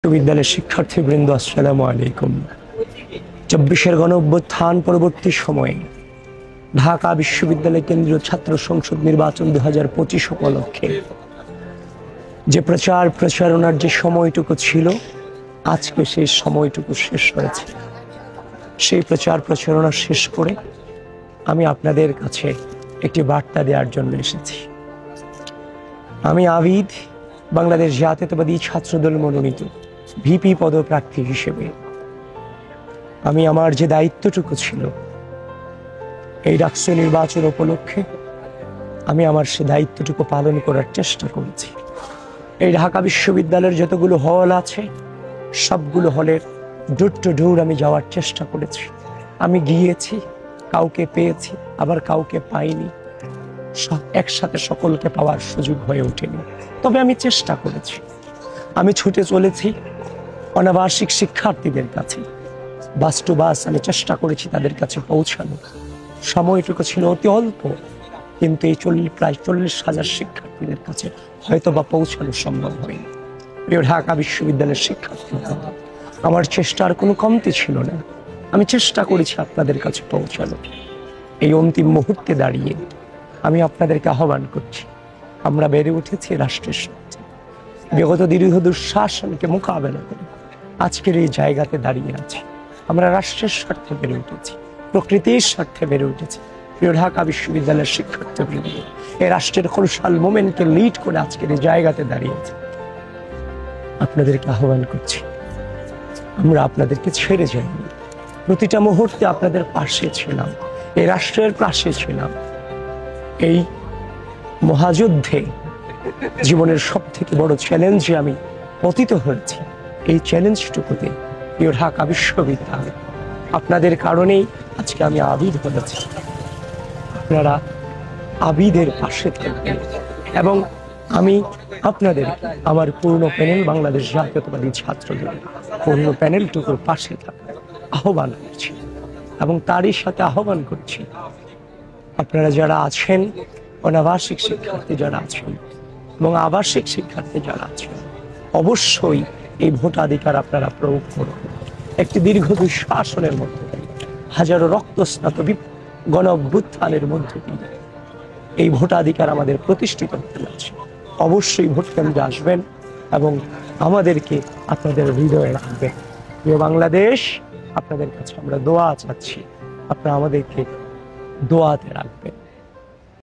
বিশ্ববিদ্যালয়ের শিক্ষার্থীবৃন্দ, আসসালামু আলাইকুম। ২৪-এর গণঅভ্যুত্থান পরবর্তী সময়ে ঢাকা বিশ্ববিদ্যালয় কেন্দ্রীয় ছাত্র সংসদ নির্বাচন ২০২৫ উপলক্ষে যে প্রচারণার যে সময়টুকু ছিল, আজকে সেই সময়টুকু শেষ হয়েছে। সেই প্রচারণা শেষ করে আমি আপনাদের কাছে একটি বার্তা দেওয়ার জন্য এসেছি। আমি আবিদ, বাংলাদেশ জাতীয়তাবাদী ছাত্রদল মনোনীত ভিপি পদপ্রার্থী হিসেবে আমি আমার যে দায়িত্বটুকু ছিল এই ডাকসু নির্বাচন উপলক্ষে আমি আমার সে দায়িত্বটুকু পালন করার চেষ্টা করেছি। এই ঢাকা বিশ্ববিদ্যালয়ের যতগুলো হল আছে, সবগুলো হলের ডোর টু ডোর আমি যাওয়ার চেষ্টা করেছি। আমি গিয়েছি, কাউকে পেয়েছি, আবার কাউকে পাইনি, একসাথে সকলকে পাওয়ার সুযোগ হয়ে ওঠেনি। তবে আমি চেষ্টা করেছি। আমি ছুটে চলেছি অনাবাসিক শিক্ষার্থীদের কাছে, বাস টু বাস আমি চেষ্টা করেছি তাদের কাছে পৌঁছানো। সময়টুকু ছিল অতি অল্প, কিন্তু এই প্রায় ৪০,০০০ শিক্ষার্থীদের কাছে হয়তো বা পৌঁছানো সম্ভব হয়নি। প্রিয় ঢাকা বিশ্ববিদ্যালয়ের শিক্ষার্থী, আমার চেষ্টার কোনো কমতি ছিল না। আমি চেষ্টা করেছি আপনাদের কাছে পৌঁছানো। এই অন্তিম মুহূর্তে দাঁড়িয়ে আমি আপনাদেরকে আহ্বান করছি, আমরা বেড়ে উঠেছি রাষ্ট্রের স্বার্থে। বিগত দীর্ঘ দুঃশাসনকে মোকাবেলা করে আজকের এই জায়গাতে দাঁড়িয়ে আছি। আমরা রাষ্ট্রের স্বার্থে বেড়ে উঠেছি, প্রকৃতির স্বার্থে বেড়ে উঠেছি। প্রিয় ঢাকা বিশ্ববিদ্যালয়ের শিক্ষার্থীবৃন্দ, এই রাষ্ট্রের খোলসাল মোমেন্টকে লিড করে আজকের এই জায়গাতে দাঁড়িয়েছি। আপনাদেরকে আহ্বান করছি, আমরা আপনাদেরকে ছেড়ে যাইনি। প্রতিটা মুহূর্তে আপনাদের পাশে ছিলাম, এই রাষ্ট্রের পাশে ছিলাম। এই মহাযুদ্ধে জীবনের সব থেকে বড় চ্যালেঞ্জে আমি পতিত হয়েছি। এই চ্যালেঞ্জটুকুতে প্রিয় ঢাকা বিশ্ববিদ্যালয় আপনাদের কারণেই আজকে আমি আবিদ হয়েছি। আপনারা আবিদের পাশে থাকবেন এবং আমি আপনাদের আমার পূর্ণ প্যানেল বাংলাদেশ জাতীয়তাবাদী ছাত্রদল পূর্ণ প্যানেলটুকুর পাশে থাকার আহ্বান করছি এবং তারই সাথে আহ্বান করছি আপনারা যারা আছেন, অনাবাসিক শিক্ষার্থী যারা আছেন এবং আবাসিক শিক্ষার্থী যারা আছেন, অবশ্যই এই ভোটাধিকার আপনারা প্রয়োগ করুন। একটি দীর্ঘ দুঃশাসনের মধ্যে দিয়ে, হাজারো রক্তস্নাত গণ অভ্যুত্থানের মধ্যে দিয়ে এই ভোটাধিকার আমাদের প্রতিষ্ঠিত হতে যাচ্ছে। অবশ্যই ভোট কেন্দ্রে আসবেন এবং আমাদেরকে আপনাদের হৃদয়ে রাখবেন। প্রিয় বাংলাদেশ, আপনাদের কাছে আমরা দোয়া চাচ্ছি, আপনারা আমাদেরকে দোয়াতে রাখবেন।